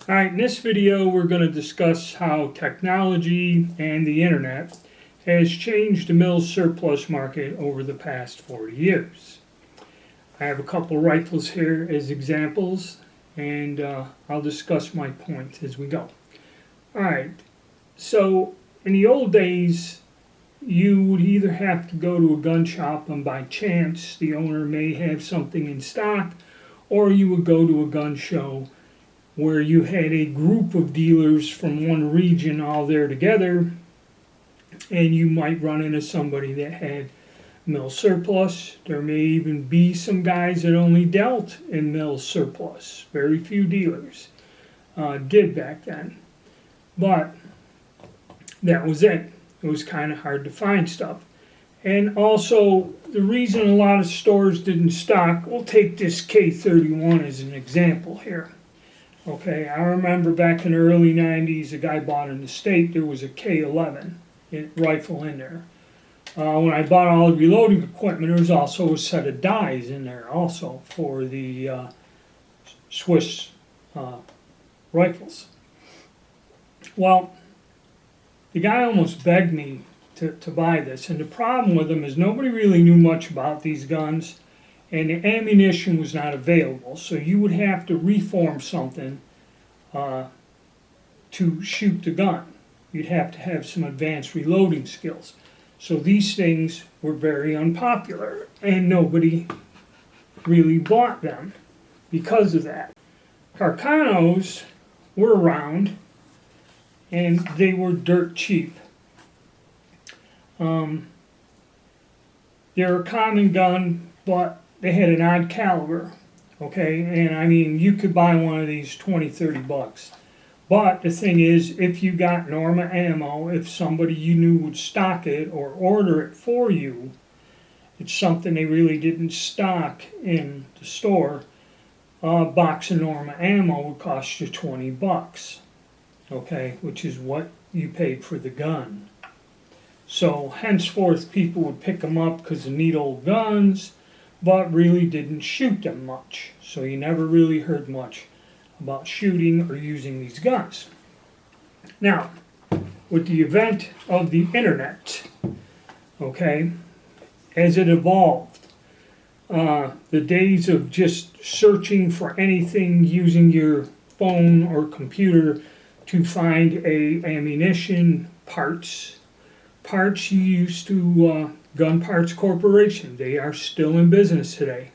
Alright, in this video we're going to discuss how technology and the internet has changed the mill's surplus market over the past 40 years. I have a couple rifles here as examples, and I'll discuss my point as we go. Alright, so in the old days you would either have to go to a gun shop and by chance the owner may have something in stock, or you would go to a gun show where you had a group of dealers from one region all there together, and you might run into somebody that had mill surplus. There may even be some guys that only dealt in mill surplus. Very few dealers did back then. But that was it. It was kind of hard to find stuff. And also, the reason a lot of stores didn't stock, we'll take this K31 as an example here. Okay, I remember back in the early 90s, a guy bought in the state, there was a K11 rifle in there. When I bought all the reloading equipment, there was also a set of dies in there also for the Swiss rifles. Well, the guy almost begged me to buy this, and the problem with them is nobody really knew much about these guns, and the ammunition was not available, so you would have to reform something to shoot the gun. You'd have to have some advanced reloading skills. So these things were very unpopular, and nobody really bought them because of that. Carcanos were around, and they were dirt cheap. They're a common gun, but they had an odd caliber, okay? And I mean, you could buy one of these $20-30. But the thing is, if you got Norma ammo, if somebody you knew would stock it or order it for you, it's something they really didn't stock in the store, a box of Norma ammo would cost you $20, okay? Which is what you paid for the gun. So henceforth, people would pick them up because of neat old guns, but really didn't shoot them much. So you never really heard much about shooting or using these guns. Now, with the event of the internet, okay, as it evolved, the days of just searching for anything using your phone or computer to find a ammunition parts you used to Gun Parts Corporation. They are still in business today.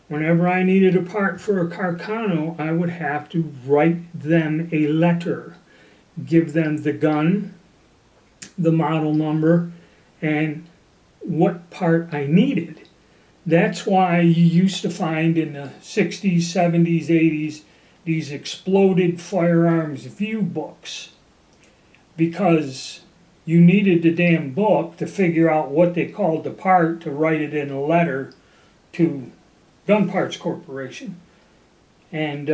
Whenever I needed a part for a Carcano, I would have to write them a letter, give them the gun, the model number, and what part I needed. That's why you used to find in the 60s, 70s, 80s these exploded firearms view books, because you needed the damn book to figure out what they called the part to write it in a letter to Gun Parts Corporation. And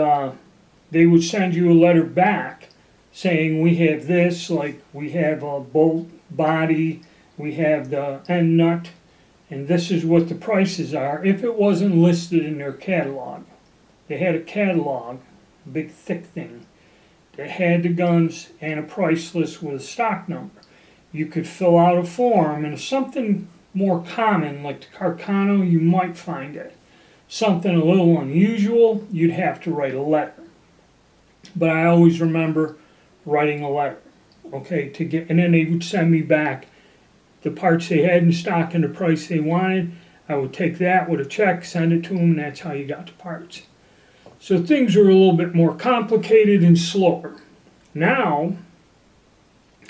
they would send you a letter back saying, we have this, like we have a bolt body, we have the end nut, and this is what the prices are, if it wasn't listed in their catalog. They had a catalog, a big thick thing, that had the guns and a price list with a stock number. You could fill out a form, and if something more common, like the Carcano, you might find it. Something a little unusual, you'd have to write a letter. But I always remember writing a letter, okay, to get, and then they would send me back the parts they had in stock and the price they wanted. I would take that with a check, send it to them, and that's how you got the parts. So things were a little bit more complicated and slower. Now,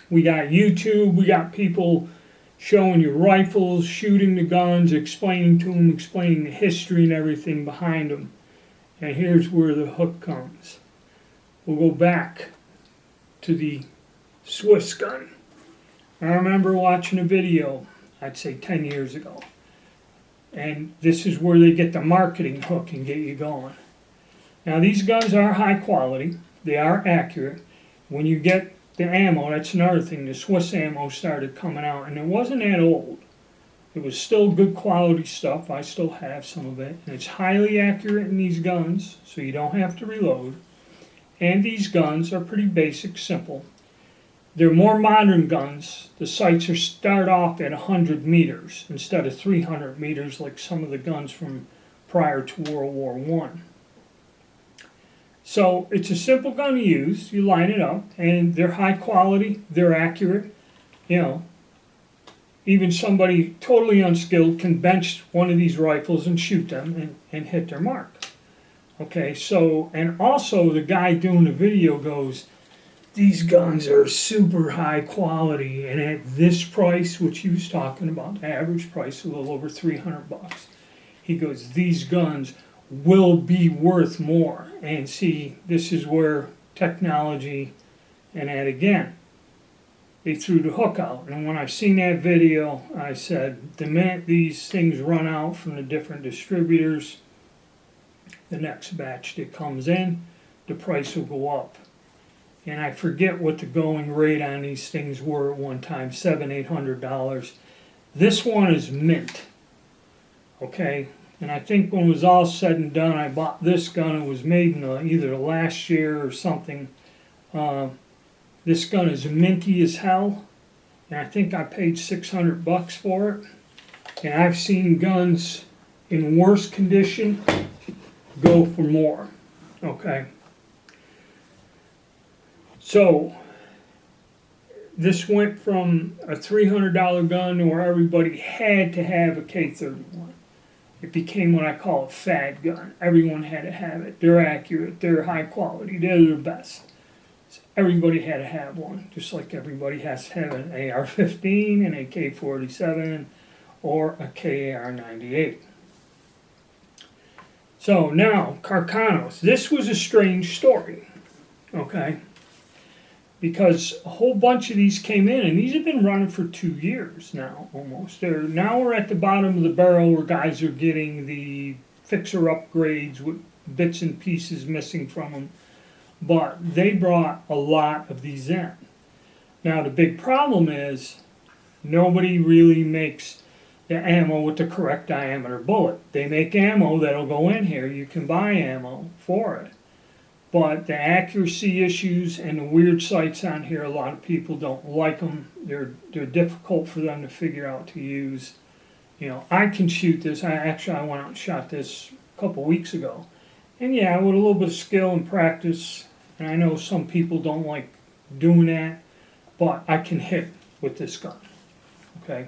we got YouTube, we got people showing you rifles, shooting the guns, explaining to them, explaining the history and everything behind them. And here's where the hook comes. We'll go back to the Swiss gun. I remember watching a video, I'd say 10 years ago. And this is where they get the marketing hook and get you going. Now these guns are high quality, they are accurate. When you get the ammo, that's another thing, the Swiss ammo started coming out, and it wasn't that old. It was still good quality stuff, I still have some of it, and it's highly accurate in these guns, so you don't have to reload. And these guns are pretty basic, simple. They're more modern guns. The sights are start off at 100 meters instead of 300 meters like some of the guns from prior to World War One. So it's a simple gun to use. You line it up, and they're high quality. They're accurate. You know, even somebody totally unskilled can bench one of these rifles and shoot them and hit their mark. Okay, so, and also the guy doing the video goes, these guns are super high quality, and at this price, which he was talking about, the average price, a little over $300. He goes, these guns will be worth more. And see, this is where technology, and that again, they threw the hook out. And when I seen that video, I said, the minute these things run out from the different distributors, the next batch that comes in, the price will go up. And I forget what the going rate on these things were at one time, $700-800. This one is mint, okay? And I think when it was all said and done, I bought this gun. It was made in either last year or something. This gun is minty as hell, and I think I paid $600 for it. And I've seen guns in worse condition go for more, okay? So, this went from a $300 gun to where everybody had to have a K31. It became what I call a fad gun. Everyone had to have it. They're accurate, they're high quality, they're the best. So everybody had to have one, just like everybody has to have an AR-15, an AK-47, or a KAR-98. So now, Carcanos. This was a strange story, okay? Because a whole bunch of these came in, and these have been running for 2 years now, almost. Now we're at the bottom of the barrel where guys are getting the fixer upgrades with bits and pieces missing from them. But they brought a lot of these in. Now the big problem is nobody really makes the ammo with the correct diameter bullet. They make ammo that'll go in here. You can buy ammo for it. But the accuracy issues and the weird sights on here, a lot of people don't like them. They're difficult for them to figure out to use. You know, I can shoot this. I went out and shot this a couple weeks ago. And yeah, with a little bit of skill and practice, and I know some people don't like doing that, but I can hit with this gun, okay?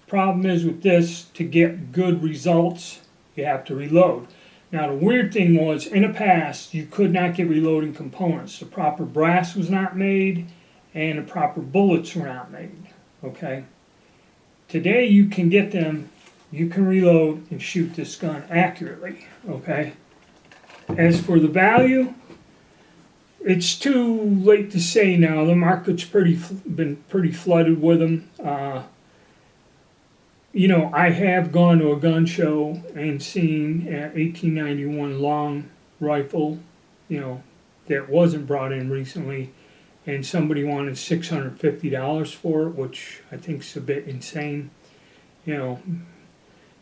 Problem is with this, to get good results, you have to reload. Now the weird thing was, in the past, you could not get reloading components. The proper brass was not made, and the proper bullets were not made, okay? Today you can get them, you can reload and shoot this gun accurately, okay? As for the value, it's too late to say now. The market's been pretty flooded with them. You know, I have gone to a gun show and seen an 1891 long rifle, you know, that wasn't brought in recently, and somebody wanted $650 for it, which I think is a bit insane. You know,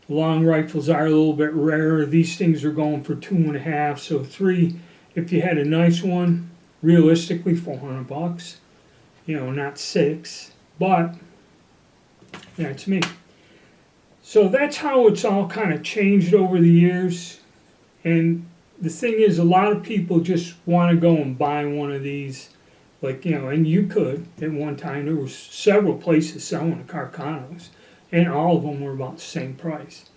long rifles are a little bit rarer. These things are going for $2.5, so $3. If you had a nice one, realistically $400. You know, not $6, but that's me. So that's how it's all kind of changed over the years. And the thing is, a lot of people just want to go and buy one of these. Like, you know, and you could. At one time, there was several places selling the Carcanos, and all of them were about the same price.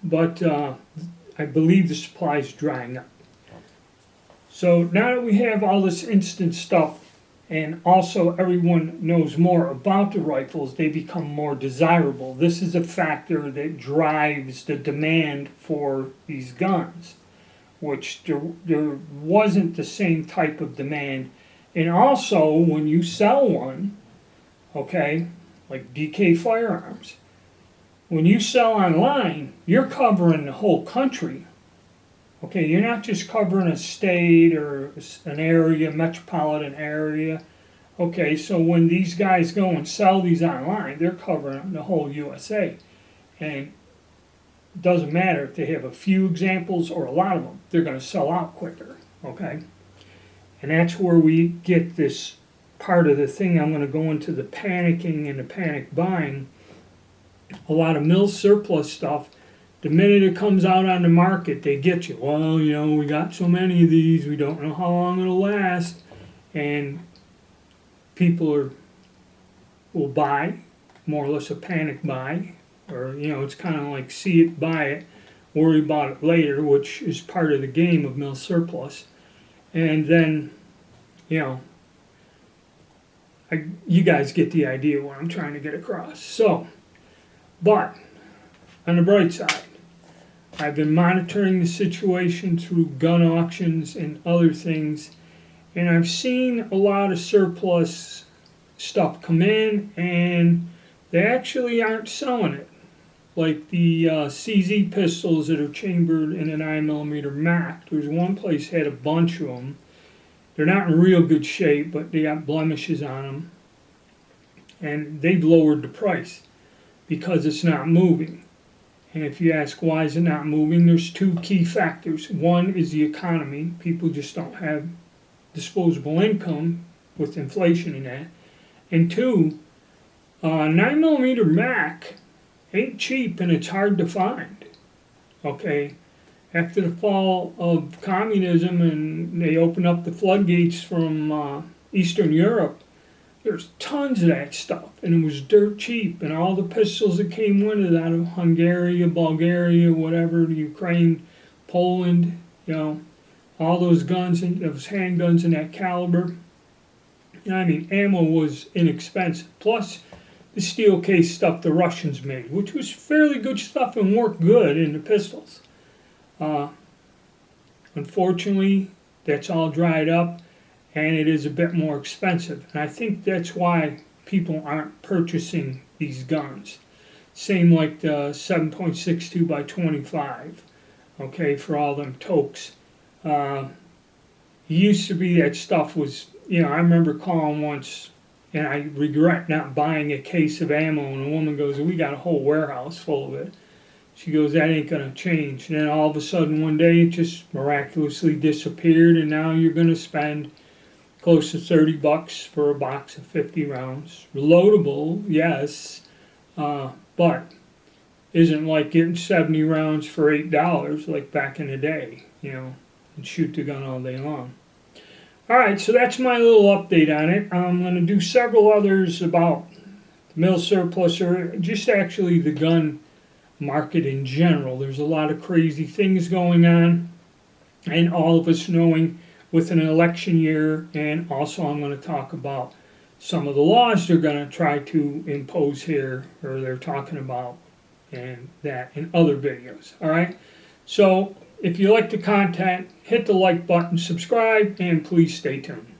But I believe the supply is drying up. So now that we have all this instant stuff, and also everyone knows more about the rifles, they become more desirable. This is a factor that drives the demand for these guns, which there wasn't the same type of demand. And also, when you sell one, okay, like DK Firearms, when you sell online, you're covering the whole country. Okay, you're not just covering a state or an area, metropolitan area. Okay, so when these guys go and sell these online, they're covering the whole USA. And doesn't matter if they have a few examples or a lot of them, they're gonna sell out quicker, okay? And that's where we get this part of the thing. I'm gonna go into the panicking and the panic buying. A lot of mill surplus stuff, the minute it comes out on the market, they get you. Well, we got so many of these, we don't know how long it'll last. And people will buy, more or less a panic buy. Or, it's kind of like see it, buy it, worry about it later, which is part of the game of mill surplus. And then, you guys get the idea what I'm trying to get across. So, but on the bright side, I've been monitoring the situation through gun auctions and other things, and I've seen a lot of surplus stuff come in, and they actually aren't selling it. Like the CZ pistols that are chambered in a 9mm Mac. There's one place had a bunch of them. They're not in real good shape, but they got blemishes on them. And they've lowered the price because it's not moving. And if you ask why is it not moving, there's two key factors. One is the economy. People just don't have disposable income with inflation and that. And two, 9mm Mac ain't cheap and it's hard to find. Okay, after the fall of communism and they opened up the floodgates from Eastern Europe, there's tons of that stuff, and it was dirt cheap. And all the pistols that came with it out of Hungary, Bulgaria, whatever, Ukraine, Poland, all those guns and those handguns in that caliber. Ammo was inexpensive. Plus, the steel case stuff the Russians made, which was fairly good stuff and worked good in the pistols. Unfortunately, that's all dried up, and it is a bit more expensive. And I think that's why people aren't purchasing these guns. Same like the 7.62 by 25, okay, for all them tokes. It used to be that stuff was, I remember calling once, and I regret not buying a case of ammo, and a woman goes, we got a whole warehouse full of it. She goes, that ain't going to change. And then all of a sudden one day it just miraculously disappeared, and now you're going to spend close to $30 for a box of 50 rounds. Reloadable, yes, but isn't like getting 70 rounds for $8 like back in the day, and shoot the gun all day long. Alright, so that's my little update on it. I'm going to do several others about the mill surplus, or just actually the gun market in general. There's a lot of crazy things going on, and all of us knowing with an election year, and also I'm going to talk about some of the laws they're going to try to impose here, or they're talking about, and that in other videos. Alright, so if you like the content, hit the like button, subscribe, and please stay tuned.